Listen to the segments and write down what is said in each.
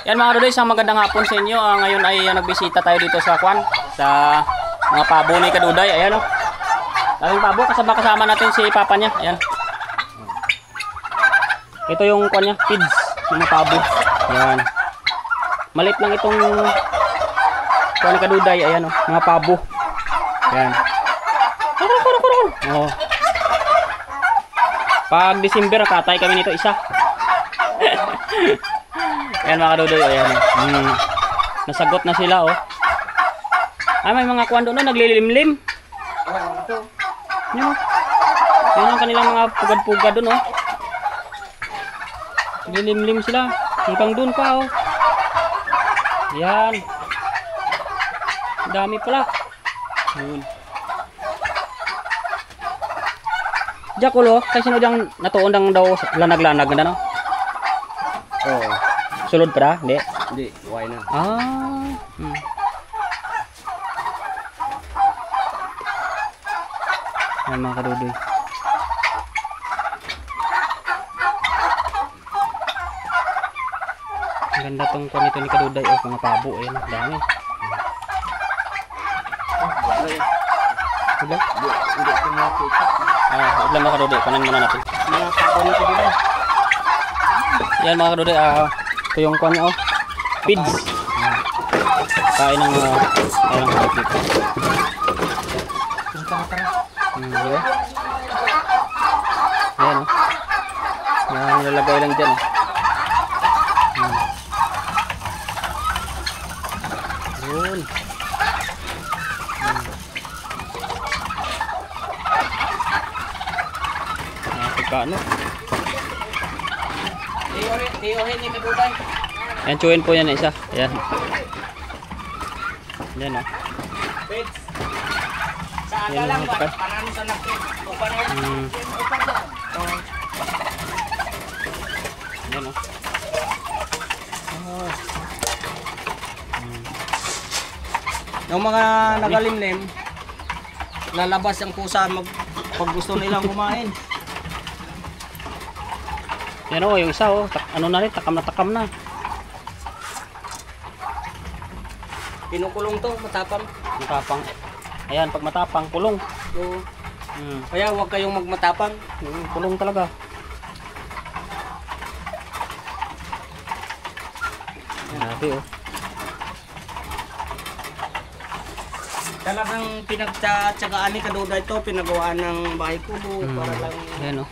Yan mga kaduday, isang magandang hapon sa inyo. Ngayon ay nagbisita tayo dito sa Kwan, sa mga pabo ni Kaduday. Ayan o. Daming pabo, kasama natin si papa niya. Ayan. Ito yung Kwan niya, feeds, mga pabo. Ayan. Malit lang itong Kwan ni Kaduday. Ayan o, mga pabo. Ayan. Oh. Pag December, katay kami nito isa. Ayan mga kadudoy, ayan. Nasagot na sila, oh. Ay, may mga kwan doon na naglilimlim. Yan, yan ang kanilang mga pugad-pugad doon, oh. Naglilimlim sila. Hanggang doon pa, oh. Ayan. Dami pala. Ayan. Jakulo, kasi sino diyang natuon daw lanag-lanag na, no? Oo. Sulod pa na? Hindi? Hindi, why na? Ayan mga kadudoy. Ang ganda tong kwan nito ni Kaduday. Oh, mga pabo. Ayan, dami. Ulam? Hindi ko makita. Ulam mga kadudoy. Kanan muna natin. Mga pabo nito dito. Yan mga kadudoy. Ito yung kwan niya, oh. Feeds. Kain ng kapit nito. Diba? Ayan, oh. Yan, nilalagay lang dyan, oh. Yun. Pagkano? Tiyohin ni Kaduday. Ayan, chewin po yan isa. Ayan. Ayan, oh. Sa aga lang ba? Parang sa nakit. Upan na yan. Upan dyan. Ayan, oh. Yung mga nagalimlim, lalabas ang pusa pag gusto nilang kumain. Yan, oh, yung isa, oh. Ano na rin, takam na. Kinukulong to, matapang. Matapang. Ayan, pag matapang, pulong. So, kaya huwag kayong magmatapang. Pulong talaga. Grabe, oh. Talagang pinagtsatsagaan ni Kaduday ito, pinagawa ng bahay kubo para lang Ayan, oh.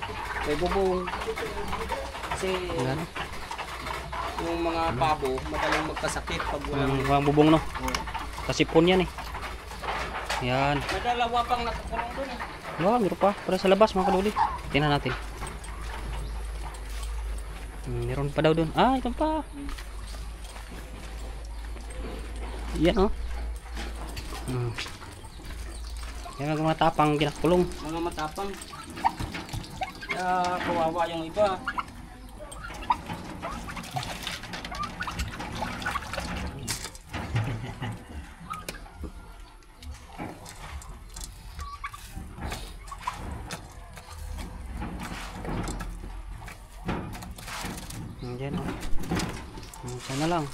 may bubong. Kasi Ayan, oh. yung mga pabo, madaling magkasakit pag walang Walang bubong, no? Kasi pun yan, eh. Ayan. may dalawa pang nakakulong doon eh. Wow, meron pa. Para sa labas, mga kaluli. Tingnan natin. Meron pa daw doon. Ah, ito pa. Yan, oh. Yan ang mga tapang ginakulong. Mga matapang. Kaya kawawa yung iba. Yan, oh. Sana lang.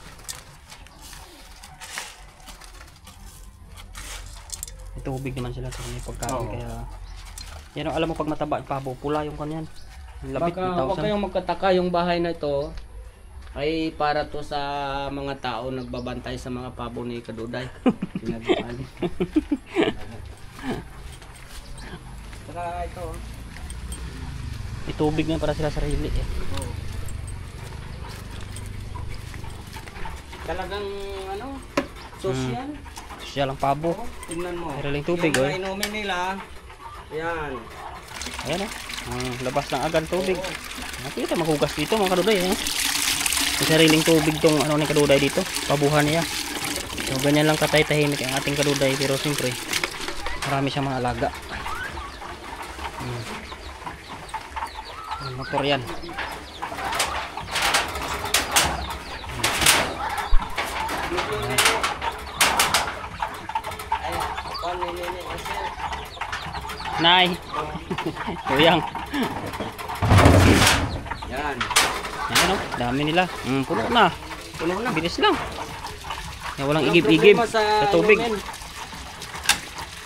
Tubig naman sila sa may pagkain, kaya yan, oh, alam mo pag mataba pabo, pula yung kanyan. Labit Baka huwag 1,000. kayong magkataka, yung bahay na ito ay para to sa mga tao nagbabantay sa mga pabo ni Kaduday. Sinabihan. Saka ito. Itubig na para sila sarili, eh. Talagang ano, social. Siya lang pabo. Tingnan mo. Mayroon tubig, yung oh. mga inumin nila. Ayan. Ayan, oh. Labas ng agad tubig. Nakita, maghugas dito mga kaduday, eh. May sariling tubig tong ano ni Kaduday dito, pabuhan niya. So ganyan lang katay-tahimik ang ating Kaduday, pero siyempre marami siyang mga alaga. Motor yan. Nay. Tuyang. Yan. Ayan, oh, dami nila. Puno na. Puno na. Bilis lang. Yan, walang Walang igib-igib problema sa tubig. inumin.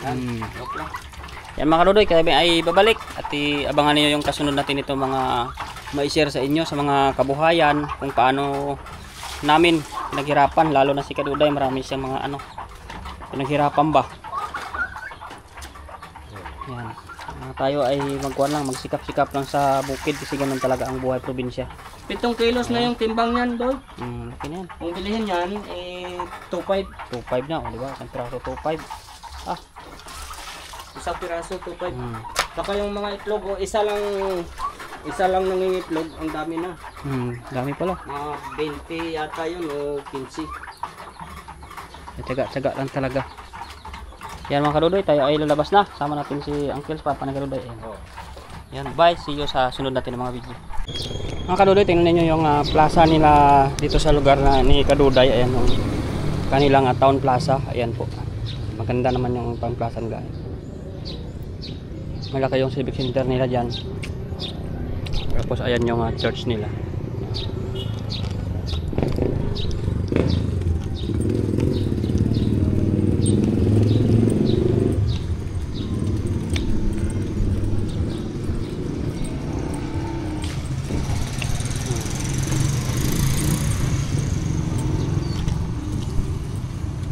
Yan. Hmm. Okay lang. Yan mga kadudoy, kami ay babalik at abangan niyo yung kasunod natin ito mga ma-share sa inyo sa mga kabuhayan kung paano namin pinaghirapan, lalo na si Kaduday, marami siyang mga pinaghirapan ba. Yan. Tayo ay magkuhan lang, magsikap-sikap lang sa bukid kasi ganun talaga ang buhay probinsya. 7 kilos na yung timbang niyan, Doy. Laki na yan. Kung bilihin yan, 2.5. 2.5 na, o diba? Isang piraso 2.5. Isang piraso, 2.5. Hmm. Saka yung mga itlog, isa lang nangingitlog, ang dami na. Dami pala. Mga 20 yata yun o 15. Tsaga-tsaga lang talaga. Yan mga kadudoy, tayo ay lalabas na. Sama natin si Uncle Papa na Kadudoy. Yan, bye. See you sa sunod natin ng mga video. Mga kadudoy, tingnan niyo yung plaza nila dito sa lugar na ni Kaduday. Ayan yung kanilang town plaza. Ayan po. Maganda naman yung town plaza nila. Malaki yung civic center nila dyan. Tapos ayan yung church nila.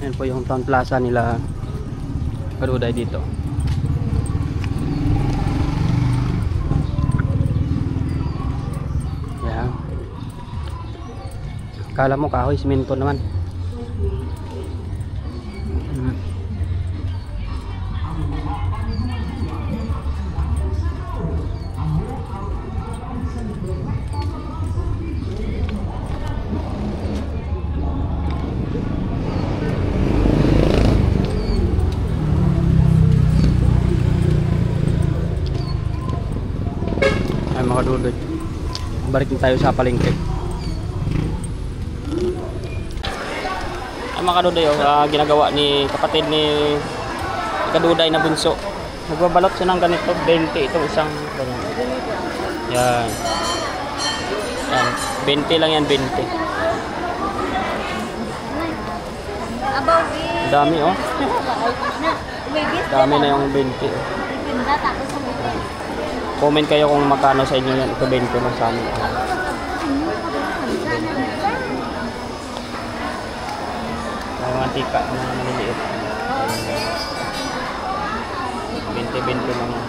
Ayan po yung town plaza nila Kaduday dito. Ayan. Kala mo kahoy, simento naman. Ay mga kadudoy, balik na tayo sa palengke. Ay mga kadudoy, ginagawa ni kapatid ni Kaduday na bunso. Nagbabalot siya ng ganito, 20 ito isang ganyan. Yan. Yan, 20 lang yan, 20. Dami oh. Dami na yung 20 oh. Comment kayo kung magkano sa inyo yan. Ito 20 lang sa amin. Mga antika na maliliit. 20 lang yan.